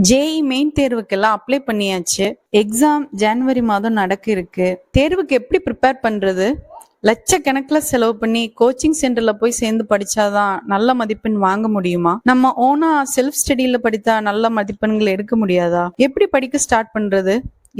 JE main தேர்வுக்கெல்லாம் apply பண்ணியாச்சு. Exam ஜனவரி மாதம் நடக்க இருக்கு. தேர்வுக்கு எப்படி ப்ரிப்பேர் பண்றது? லட்சக்கணக்கில் செலவு பண்ணி கோச்சிங் சென்டர்ல போய் சேர்ந்து படிச்சாதான் நல்ல மதிப்பெண் வாங்க முடியுமா? நம்ம ஓனா செல்ஃப் ஸ்டடியில படித்தா நல்ல மதிப்பெண்கள் எடுக்க முடியாதா? எப்படி படிக்க ஸ்டார்ட் பண்றது?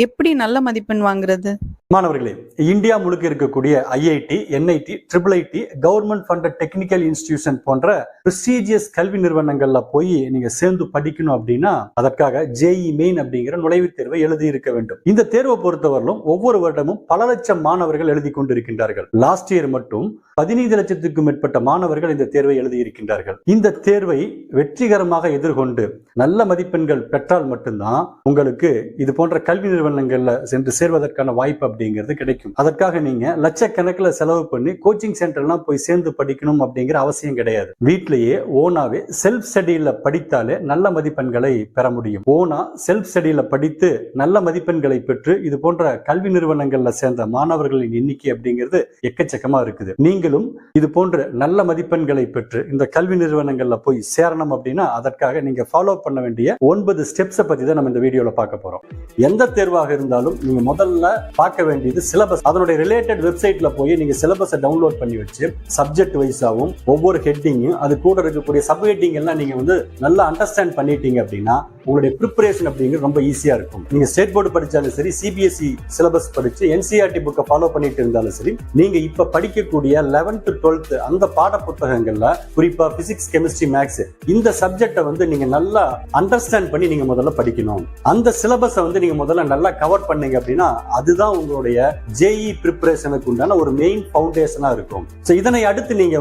எப்படி நல்ல மதிப்பெண் வாங்குறது? மாணவர்களே, இந்தியா முழுக்க இருக்கக்கூடிய IIT, NIT, IIIT, government funded technical institution போன்ற பிரஸ்டீஜியஸ் கல்வி நிறுவனங்கள்ல போய் நீங்க சேர்ந்து படிக்கணும் அப்படின்னா அதற்காக ஜேஇ மெயின் அப்படிங்கிற நுழைவுத் தேர்வை எழுதி இருக்க வேண்டும். இந்த தேர்வை பொறுத்தவரையிலும் ஒவ்வொரு வருடமும் பல லட்சம் மாணவர்கள் எழுதி கொண்டிருக்கின்றார்கள். லாஸ்ட் இயர் மட்டும் 15 லட்சத்துக்கும் மேற்பட்ட மாணவர்கள் இந்த தேர்வை எழுதியிருக்கின்றார்கள். இந்த தேர்வை வெற்றிகரமாக எதிர்கொண்டு நல்ல மதிப்பெண்கள் பெற்றால் மட்டும்தான் உங்களுக்கு இது போன்ற கல்வி நிறுவனங்கள்ல சென்று சேர்வதற்கான வாய்ப்பு அப்படிங்கிறது கிடைக்கும். அதற்காக நீங்க லட்சக்கணக்கில் செலவு பண்ணி கோச்சிங் சென்டர்லாம் போய் சேர்ந்து படிக்கணும் அப்படிங்கிற அவசியம் கிடையாது. வீட்டிலேயே ஓனாவே செல்ஃப் ஸ்டடியில படித்தாலே நல்ல மதிப்பெண்களை பெற முடியும். ஓனா செல்ஃப் ஸ்டடியில படித்து நல்ல மதிப்பெண்களை பெற்று இது போன்ற கல்வி நிறுவனங்கள்ல சேர்ந்த மாணவர்களின் எண்ணிக்கை அப்படிங்கிறது எக்கச்சக்கமா இருக்குது. நீங்களும் இது போன்ற நல்ல மதிப்பெண்களை பெற்று இந்த கல்வி நிறுவனங்கள்ல போய் சேரணும் அப்படின்னா அதற்காக நீங்க ஃபாலோ பண்ண வேண்டிய 9 ஸ்டெப்ஸை பத்தி தான் நம்ம இந்த வீடியோல பார்க்க போறோம். எந்த தேர்வாக இருந்தாலும் நீங்க முதல்ல பார்க்க வேண்டியது சிலபஸ். அதனுடைய ரிலேட்டட் வெப்சைட்ல போய் நீங்க சிலபஸை டவுன்லோட் பண்ணி வச்சு சப்ஜெக்ட் வைஸாவும் ஒவ்வொரு ஹெட்டிங்கும் அது கூட இருக்கக்கூடிய சப் ஹெட்டிங் எல்லாம் நீங்க நல்லா அண்டர்ஸ்டாண்ட் பண்ணிட்டீங்க அப்படின்னா உங்களுடைய ப்ரிப்பரேஷன் அப்படிங்கிறது ரொம்ப ஈஸியா இருக்கும். நீங்க ஸ்டேட் போர்டு படிச்சாலும் சரி, சிபிஎஸ்இ சிலபஸ் படிச்சு என்சிஆர்டி புக்கை ஃபாலோ பண்ணிட்டு இருந்தாலும் சரி, நீங்க இப்ப படிக்கக்கூடிய 11th 12th அந்த பாட புத்தகங்கள்ல குறிப்பா பிசிக்ஸ், கெமிஸ்ட்ரி, மேக்ஸ் இந்த சப்ஜெக்டை நீங்க நல்லா அண்டர்ஸ்டாண்ட் பண்ணி நீங்க முதல்ல படிக்கணும். அந்த சிலபஸை நீங்க முதல்ல நல்லா கவர் பண்ணீங்க அப்படின்னா அதுதான் உங்களுடைய ஜேஇ ப்ரிப்பரேஷனுக்கு உண்டான ஒரு மெயின் ஃபவுண்டேஷனா இருக்கும். இதனை அடுத்து நீங்க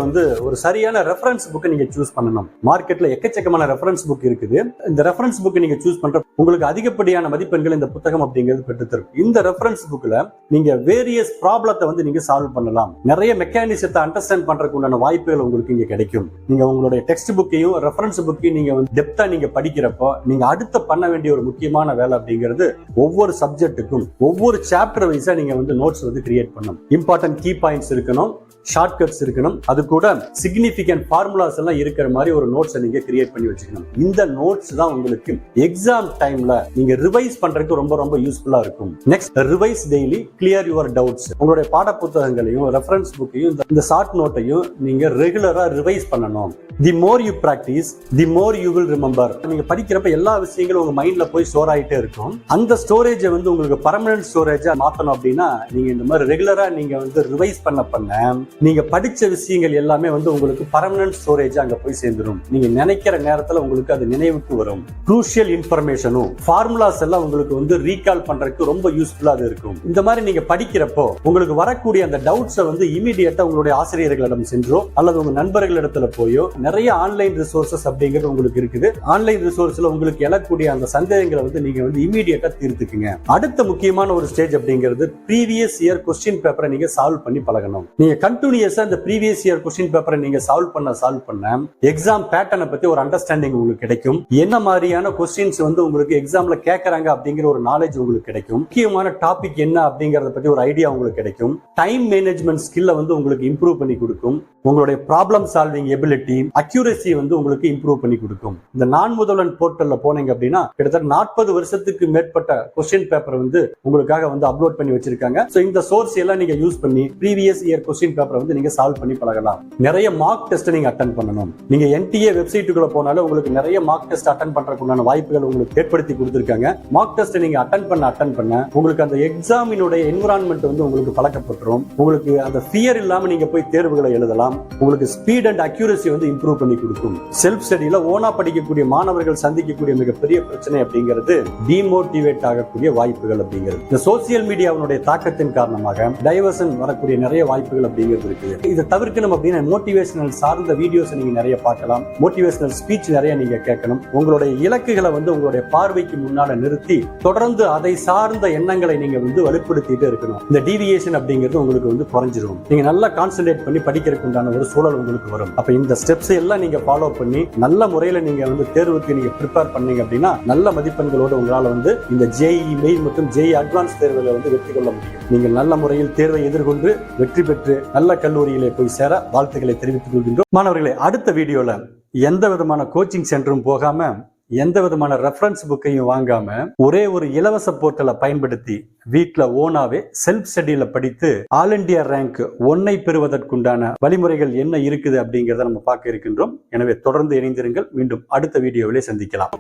ஒரு சரியான ரெஃபரன்ஸ் புக்கை நீங்க சூஸ் பண்ணணும். மார்க்கெட்ல எக்கச்சக்கமான ரெஃபரன்ஸ் புக் இருக்குது. இந்த ரெஃபரன்ஸ் புக் நீங்க சூஸ் பண்ற உங்களுக்கு அதிகப்படியான மதிப்பெண்கள் இந்த புத்தகம் அப்படிங்கிறது பெற்றுத்தரும். இந்த ரெஃபரன்ஸ் புக்ல நீங்க வேரியஸ் ப்ராப்ளத்தை நீங்க சால்வ் பண்ணலாம். நிறைய மெக்கானிசத்தை அண்டர்ஸ்டாண்ட் பண்றதுக்கு உண்டான வாய்ப்புகள் உங்களுக்கு இங்க கிடைக்கும். நீங்க உங்களுடைய டெக்ஸ்ட் புக்கையும் ரெஃபரன்ஸ் புக்கையும் நீங்க டெப்தா நீங்க படிக்கிறப்போ நீங்க அடுத்த பண்ண வேண்டிய ஒரு முக்கியமான வேலை அப்படிங்கிறது ஒவ்வொரு சப்ஜெக்ட்டுக்கும் ஒவ்வொரு சாப்டர் வைஸா நீங்க நோட்ஸ் கிரியேட் பண்ணணும். இம்பார்ட்டன்ட் கீ பாயிண்ட்ஸ் இருக்கணும், ஷார்ட்கட்ஸ் இருக்கணும், அது கூட சிக்னிபிகன்ட் ஃபார்முலாஸ் எல்லாம் இருக்கிற மாதிரி ஒரு நோட்ஸ் நீங்க கிரியேட் பண்ணி வச்சுக்கணும். இந்த நோட்ஸ் தான் உங்களுக்கு எக்ஸாம் டைம்ல நீங்க ரிவைஸ் பண்றதுக்கு ரொம்ப ரொம்ப யூஸ்ஃபுல்லா இருக்கும். Next, revise daily, clear your doubts. உங்களுடைய பாட புத்தகங்களையும் ரெஃபரன்ஸ் புக்கையும் இந்த ஷார்ட் நோட்டையும் நீங்க ரெகுலரா ரிவைஸ் பண்ணணும். The more you practice the more you will remember. நீங்க படிக்கிறப்ப எல்லா விஷயங்களும் உங்க மைண்ட்ல போய் ஸ்டோர் ஆயிட்டே இருக்கும். அந்த ஸ்டோரேஜை உங்களுக்கு பர்மனன்ட் ஸ்டோரேஜா மாத்தணும் அப்படின்னா நீங்க இந்த மாதிரி ரெகுலரா நீங்க ரிவைஸ் பண்ண நீங்க படிச்ச விஷயங்கள் எல்லாமே உங்களுக்கு பர்மனன்ட் ஸ்டோரேஜ் அங்க போய் சேர்ந்துடும். நீங்க நினைக்கிற நேரத்துல உங்களுக்கு அது நினைவுக்கு வரும். குரூஷியல் இன்ஃபர்மேஷனும் ஃபார்முலாஸ் எல்லாம் உங்களுக்கு ரீகால் பண்றதுக்கு ரொம்ப யூஸ்ஃபுல்லா இருக்கும். இந்த மாதிரி நீங்க படிக்கிறப்போ உங்களுக்கு வரக்கூடிய அந்த டவுட்ஸை இமீடியட்டா உங்களுடைய ஆசிரியர்களிடம் சென்றோ அல்லது உங்க நண்பர்களிடத்துல போயோ நிறைய ஆன்லைன் ரிசோர்சஸ் அப்படிங்கிறது உங்களுக்கு இருக்குது. ஆன்லைன் ரிசோர்ஸ்ல உங்களுக்கு எழக்கூடிய அந்த சந்தேகங்களை நீங்க இமீடியட்டா தீர்த்துக்குங்க. அடுத்த முக்கியமான ஒரு ஸ்டேஜ் அப்படிங்கிறது ப்ரீவியஸ் இயர் கொஸ்டின் பேப்பரை நீங்க சால்வ் பண்ணி பழகணும். நீங்க கண்டினியூஸா இந்த ப்ரீவியஸ் இயர் கொஸ்டின் பேப்பரை நீங்க சால்வ் பண்ண எக்ஸாம் பேட்டர்னை பத்தி ஒரு அண்டர்ஸ்டாண்டிங் உங்களுக்கு கிடைக்கும். என்ன மாதிரியான கொஸ்டின்ஸ் உங்களுக்கு எக்ஸாம்ல கேட்கறாங்க அப்படிங்கிற ஒரு நாலேஜ் உங்களுக்கு கிடைக்கும். முக்கியமான டாபிக் என்ன அப்படிங்கறத பத்தி ஒரு ஐடியா உங்களுக்கு கிடைக்கும். டைம் மேனேஜ்மெண்ட் ஸ்கில்ல உங்களுக்கு இம்ப்ரூவ் பண்ணி கொடுக்கும். உங்களுடைய ப்ராப்ளம் சால்விங் எபிலிட்டி, அக்யூரசி உங்களுக்கு இம்ப்ரூவ் பண்ணி கொடுக்கும். இந்த நான் முதல்வன் போர்ட்டல்ல போனீங்க அப்படின்னா கிட்டத்தட்ட 40 வருஷத்துக்கு மேற்பட்ட கொஸ்டின் பேப்பர் உங்களுக்காக அப்லோட் பண்ணி வச்சிருக்காங்க. சோ இந்த சோர்ஸ் எல்லாம் நீங்க யூஸ் பண்ணி ப்ரீவியஸ் இயர் கொஸ்டின் பேப்பரை நீங்க சால்வ் பண்ணி பழகலாம். நிறைய மார்க் டெஸ்ட் நீங்க அட்டெண்ட் பண்ணணும். நீங்க என்டிஏ வெப்சைட்டுக்குள்ள போனாலும் உங்களுக்கு நிறைய மார்க் டெஸ்ட் அட்டெண்ட் பண்றதுக்குண்டான வாய்ப்புகள் உங்களுக்கு ஏற்படுத்தி கொடுத்திருக்காங்க. மார்க் டெஸ்ட் நீங்க அட்டெண்ட் பண்ண உங்களுக்கு அந்த எக்ஸாமினுடைய என்விரான்மெண்ட் உங்களுக்கு பழக்கப்பட்டுரும். உங்களுக்கு அந்த ஃபியர் இல்லாம நீங்க போய் தேர்வுகளை எழுதலாம். உங்களுக்கு ஸ்பீட் அண்ட் அக்யூரசி இம்ப்ரூவ் பண்ணி கொடுக்கும். செல்ஃப் ஸ்டடியில ஓனா படிக்கக்கூடிய மாணவர்கள் சந்திக்கக்கூடிய மிகப்பெரிய பிரச்சனை அப்படிங்கிறது டிமோட்டிவேட் ஆகக்கூடிய வாய்ப்புகள் அப்படிங்கிறது. இந்த சோசியல் மீடியாவுடைய தாக்கத்தின் காரணமாக டைவர்ஷன் வரக்கூடிய நிறைய வாய்ப்புகள் அப்படிங்கிறது இருக்கு. இதை தவிர்க்கணும் அப்படின்னா மோட்டிவேஷனல் சார்ந்த வீடியோஸ் நீங்க நிறைய பார்க்கலாம். மோட்டிவேஷனல் ஸ்பீச் நிறைய நீங்க கேட்கணும். உங்களுடைய இலக்குகளை உங்களுடைய பார்வைக்கு முன்னால நிறுத்தி தொடர்ந்து அதை சார்ந்த எண்ணங்களை நீங்க வலுப்படுத்திட்டு இருக்கணும். இந்த டீவியேஷன் அப்படிங்கிறது உங்களுக்கு குறைஞ்சிரும். நீங்க நல்லா கான்சென்ட்ரேட் பண்ணி படிக்கிறதுக்கு உண்டான ஒரு சூழல் உங்களுக்கு வரும். அப்ப இந்த ஸ்டெப்ஸ் எல்லாம் நீங்க ஃபாலோ பண்ணி நல்ல முறையில நீங்க தேர்வுக்கு நீங்க ப்ரிப்பேர் பண்ணீங்க அப்படின்னா நல்ல மதிப்பெண்களோடு உங்களால இந்த ஜேஇ மெயின் மற்றும் ஜேஇ அட்வான்ஸ் தேர்வுகளை வெற்றி கொள்ள முடியும். நீங்கள் நல்ல முறையில் தேர்வை எதிர்கொண்டு வெற்றி பெற்று நல்ல கல்லூரியிலே போய் சேர வாழ்த்துக்களை தெரிவித்துக் கொள்கின்றோம். மாணவர்களே, அடுத்த வீடியோல எந்த விதமான கோச்சிங் சென்டரும் போகாம எந்த விதமான ரெஃபரன்ஸ் புக்கையும் வாங்காம ஒரே ஒரு இலவச போர்ட்டலை பயன்படுத்தி வீட்ல ஓனாவே செல்ஃப் ஸ்டடியில படித்து ஆல் இண்டியா ரேங்க் 1 பெறுவதற்குண்டான வழிமுறைகள் என்ன இருக்குது அப்படிங்கிறத நம்ம பார்க்க இருக்கின்றோம். எனவே தொடர்ந்து இணைந்திருங்கள். மீண்டும் அடுத்த வீடியோவிலே சந்திக்கலாம்.